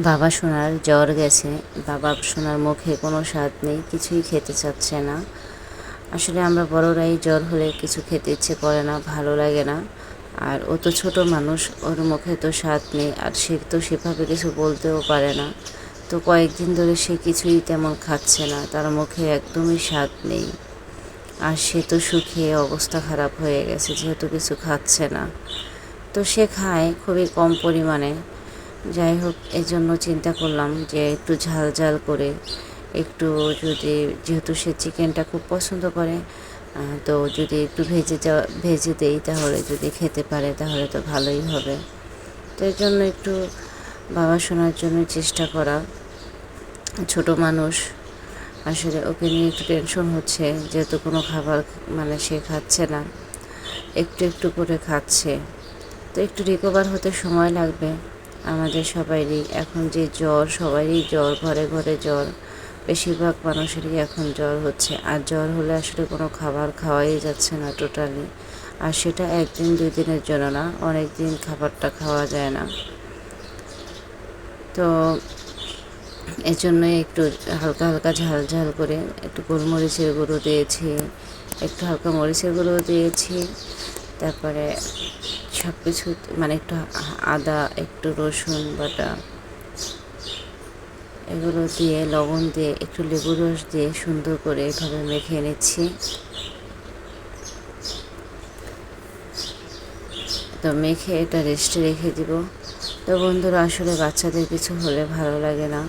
বাবা সোনার জ্বর গেছে। বাবা সোনার মুখে কোনো স্বাদ নেই, কিছুই খেতে চাচ্ছে না। আসলে আমরা বড়রাই জ্বর হলে কিছু খেতে ইচ্ছে করে না, ভালো লাগে না। আর ও তো ছোট মানুষ, ওর মুখে তো স্বাদ নেই, আর সে তো সেভাবে কিছু বলতেও পারে না। তো কয়েকদিন ধরে সে কিছুই তেমন খাচ্ছে না, তার মুখে একদমই স্বাদ নেই। আর সে তো শুকিয়ে অবস্থা খারাপ হয়ে গেছে, যেহেতু কিছু খাচ্ছে না। তো সে খায় খুবই কম পরিমাণে। যাই হোক, এই জন্য চিন্তা করলাম যে একটু ঝাল ঝাল করে একটু, যদি যেহেতু সে চিকেনটা খুব পছন্দ করে, তো যদি একটু ভেজে দেই, তাহলে যদি খেতে পারে তাহলে তো ভালোই হবে। তো এই জন্য একটু বাবা শোনার জন্য চেষ্টা করা। ছোট মানুষ, আসলে ওকে নিয়ে একটু টেনশন হচ্ছে, যেহেতু কোনো খাবার মানে সে খাচ্ছে না, একটু একটু করে খাচ্ছে। তো একটু রিকভার হতে সময় লাগবে। আমাদের সবারই এখন যে জ্বর, সবারই জ্বর, ঘরে ঘরে জ্বর, বেশিরভাগ মানুষেরই এখন জ্বর হচ্ছে। আর জ্বর হলে আসলে কোনো খাবার খাওয়াই যাচ্ছে না টোটালি। আর সেটা একদিন দুই দিনের জন্য না, অনেক দিন খাবারটা খাওয়া যায় না। তো এজন্যই একটু হালকা হালকা ঝাল ঝাল করে একটু গোলমরিচের গুঁড়ো দিয়েছি, একটু হালকা মরিচের গুঁড়ো দিয়েছি। তারপরে সব কিছু মানে একটু আদা, একটু রসুন বাটা, এগুলো দিয়ে লবণ দিয়ে একটু লেবুর রস দিয়ে সুন্দর করে এভাবে মেখে নিচ্ছি। তো মেখে এটা রেস্টে রেখে দিব। তো বন্ধুরা, আসলে বাচ্চাদের কিছু হলে ভালো লাগে না,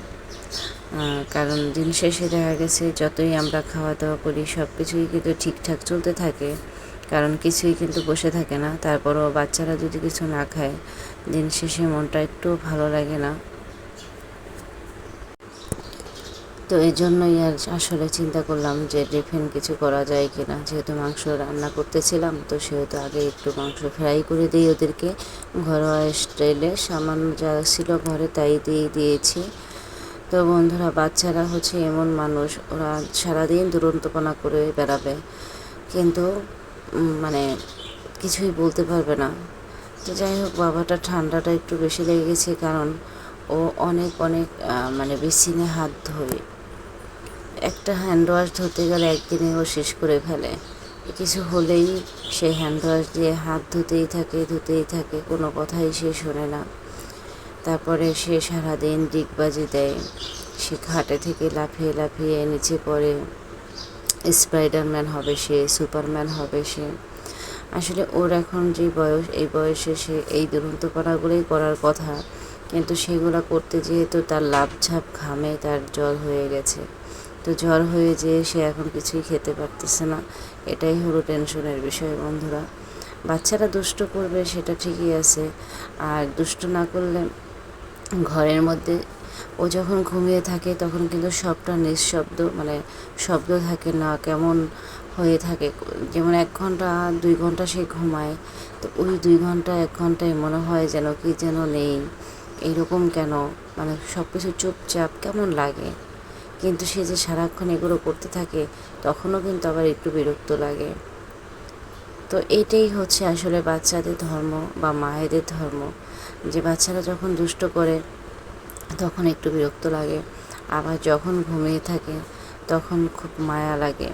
কারণ দিন শেষে দেখা গেছে যতই আমরা খাওয়া দাওয়া করি সব কিছুই কিন্তু ঠিকঠাক চলতে থাকে, কারণ কিছুই কিন্তু বসে থাকে না। তারপরও বাচ্চারা যদি কিছু না খায়, দিন শেষে মনটা একটু ভালো লাগে না। তো এই জন্যই আর আসলে চিন্তা করলাম যে ডিফারেন্ট কিছু করা যায় কি না। যেহেতু মাংস রান্না করতেছিলাম, তো সেহেতু আগে একটু মাংস ফ্রাই করে দিই ওদেরকে, ঘরোয়া স্টাইলে সামান্য যা ছিল ঘরে তাই দিয়েছি। তো বন্ধুরা, বাচ্চারা হচ্ছে এমন মানুষ, ওরা সারাদিন দুরন্তপনা করে বেড়াবে, কিন্তু মানে কিছুই বলতে পারবে না। তো যাই হোক, বাবাটা ঠান্ডাটা একটু বেশি লেগে গেছে, কারণ ও অনেক অনেক মানে বেসিনে হাত ধোয়। একটা হ্যান্ড ওয়াশ ধরতে গেলে একদিনে ও শেষ করে ফেলে। কিছু হলেই সে হ্যান্ড ওয়াশ দিয়ে হাত ধুতেই থাকে, কোনো কথাই সে শোনে না। তারপরে সে সারাদিন ডিগবাজি দেয়, সে খাটে থেকে লাফিয়ে লাফিয়ে নিচে পড়ে। স্পাইডারম্যান হবে সে, সুপারম্যান হবে সে। আসলে ওর এখন যে বয়স, এই বয়সে সে এই দুরন্তপনাগুলোই করার কথা, কিন্তু সেগুলো করতে যেহেতু তার লাফঝাপ ঘামে তার জ্বর হয়ে গেছে। তো জ্বর হয়ে যেয়ে সে এখন কিছুই খেতে পারতেছে না। এটাই হলো টেনশনের বিষয় বন্ধুরা। বাচ্চারা দুষ্ট করবে সেটা ঠিকই আছে, আর দুষ্ট না করলে ঘরের মধ্যে ও যখন ঘুমিয়ে থাকে তখন কিন্তু সবটা নিঃশব্দ, মানে শব্দ থাকে না, কেমন হয়ে থাকে। যেমন 1 ঘন্টা 2 ঘন্টা সে ঘুমায়, তো ওই 2 ঘন্টা 1 ঘন্টায় মনে হয় যেন কি যেন নেই, এইরকম কেন, মানে সব কিছু চুপচাপ কেমন লাগে। কিন্তু সে যে সারাক্ষণ এগুলো করতে থাকে, তখনও কিন্তু আবার একটু বিরক্ত লাগে। তো এইটাই হচ্ছে আসলে বাচ্চাদের ধর্ম বা মায়েদের ধর্ম, যে বাচ্চারা যখন দুষ্ট করে তখন একটু বিরক্ত লাগে, আবার যখন ঘুমিয়ে থাকে তখন খুব মায়া লাগে,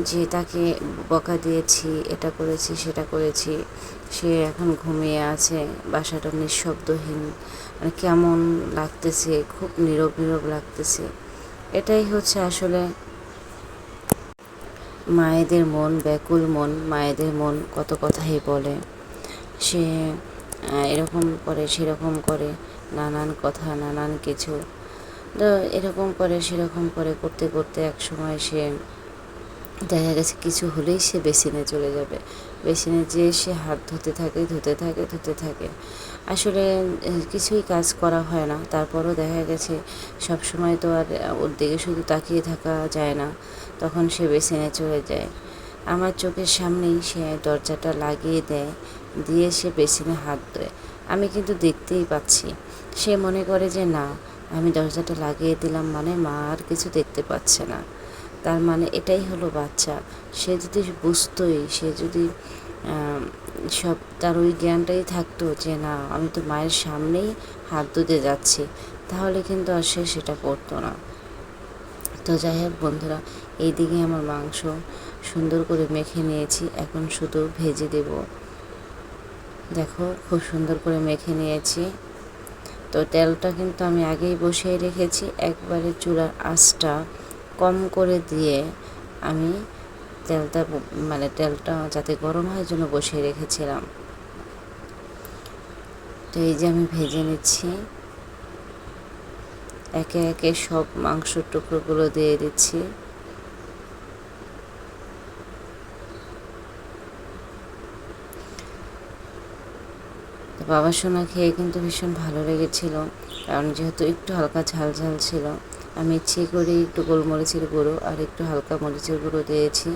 যে তাকে বকা দিয়েছি, এটা করেছি সেটা করেছি, সে এখন ঘুমিয়ে আছে, বাসাটা নিঃশব্দহীন, মানে কেমন লাগতেছে, খুব নীরব নীরব লাগতেছে। এটাই হচ্ছে আসলে মায়েদের মন, ব্যাকুল মন, মায়েদের মন কত কথাই বলে। সে এরকম করে, সেরকম করে, নানান কথা, নানান কিছু। তো এরকম করে সেরকম করে করতে করতে একসময় সে দেখা গেছে কিছু হলেই সে বেসিনে চলে যাবে। বেসিনে যেয়ে সে হাত ধুতে থাকে। আসলে কিছুই কাজ করা হয় না, তারপরও দেখা গেছে সব সময় তো আর ওর দিকে শুধু তাকিয়ে থাকা যায় না, তখন সে বেসিনে চলে যায়। আমার চোখের সামনেই সে দরজাটা লাগিয়ে দেয়, দিয়ে সে বেসিনে হাত ধোয়। আমি কিন্তু দেখতেই পাচ্ছি। সে মনে করে যে না, আমি দরজাটা লাগিয়ে দিলাম মানে মা আর কিছু দেখতে পাচ্ছে না। তার মানে এটাই হলো বাচ্চা। সে যদি বুঝতোই, সে যদি সব, তার ওই জ্ঞানটাই থাকতো যে না, আমি তো মায়ের সামনেই হাত ধুতে যাচ্ছি, তাহলে কিন্তু আর সে সেটা করতো না। তো যাই হোক বন্ধুরা, এইদিকে আমার মাংস সুন্দর করে মেখে নিয়েছি, এখন শুধু ভেজে দেব। দেখো খুব সুন্দর করে মেখে নিয়েছি। তো তেলটা কিন্তু আমি আগেই বসিয়ে রেখেছি, একবারে চুলার আঁচটা কম করে দিয়ে আমি তেলটা যাতে গরম হয় জন্য বসিয়ে রেখেছিলাম। তো এই যে আমি ভেজে নিচ্ছি, একে একে সব মাংসর টুকরোগুলো দিয়ে দিচ্ছি। তো বাবা সোনা খেয়ে কিন্তু ভীষণ ভালো লেগেছিল, কারণ যেহেতু একটু হালকা ঝাল ঝাল ছিল। আমি ইচ্ছে করে একটু গোলমরিচের গুঁড়ো আর একটু হালকা মরিচের গুঁড়ো দিয়েছি,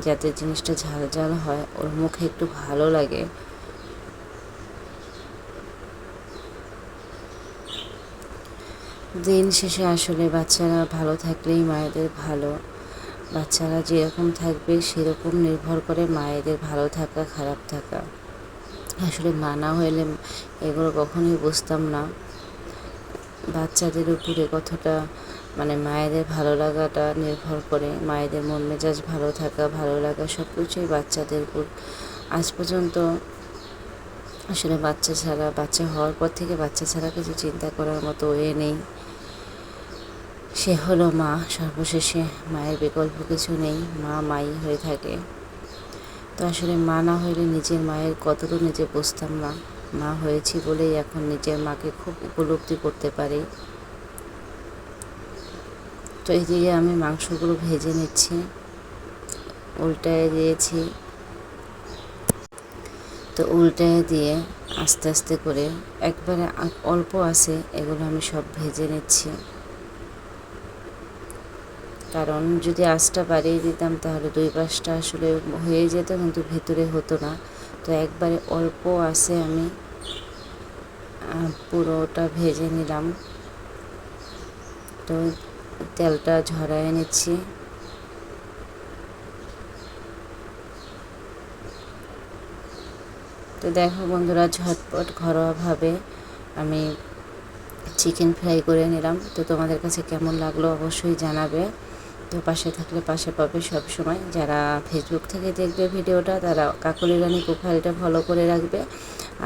যাতে জিনিসটা ঝাল ঝাল হয়, ওর মুখে একটু ভালো লাগে। দিন শেষে আসলে বাচ্চারা ভালো থাকলেই মায়েদের ভালো। বাচ্চারা যেরকম থাকবে সেরকম নির্ভর করে মায়েদের ভালো থাকা খারাপ থাকা। আসলে মা না হলে এগুলো কখনোই বুঝতাম না, বাচ্চাদের উপরে কতটা মায়েদের ভালো লাগাটা নির্ভর করে। মায়েদের মন মেজাজ ভালো থাকা ভালো লাগা সব কিছুই বাচ্চাদের উপর। আজ পর্যন্ত আসলে বাচ্চা হওয়ার পর থেকে বাচ্চা ছাড়া কিছু চিন্তা করার মতো নেই। সে হলো মা, সর্বশেষে মায়ের বিকল্প কিছু নেই, মা মাই হয়ে থাকে। তো আসলে মা না হলে নিজের মায়ের কতটুকু নিজে বুঝতাম না, মা হয়েছি বলেই এখন নিজের মাকে খুব উপলব্ধি করতে পারি। তো এইদিকে আমি মাংসগুলো ভেজে নিচ্ছি, উল্টায় দিয়েছি। তো উল্টায় দিয়ে আস্তে আস্তে করে একবারে অল্প আছে এগুলো আমি সব ভেজে নিচ্ছি, কারণ যদি আঁচটা বাড়িয়ে দিতাম তাহলে দুই পাশটা আসলে হয়ে যেত, কিন্তু ভেতরে হতো না। তো একবারে অল্প আছে আমি পুরোটা ভেজে নিলাম। তো তেলটা ঝরায় নিচ্ছি। তো দেখো বন্ধুরা, ঝটপট ঘরোয়াভাবে আমি চিকেন ফ্রাই করে নিলাম। তো তোমাদের কাছে কেমন লাগলো অবশ্যই জানাবে। তো পাশে থাকলে পাশে পাবে সব সময়। যারা ফেসবুক থেকে দেখবে ভিডিওটা তারা কাকলি রানী প্রোফাইলটা ফলো করে রাখবে,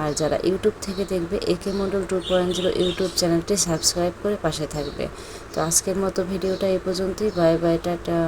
আর যারা ইউটিউব থেকে দেখবে AK মন্ডল 2.0 ইউটিউব চ্যানেলটি সাবস্ক্রাইব করে পাশে থাকবে। তো আজকের মতো ভিডিওটা এই পর্যন্তই। Bye bye, tata.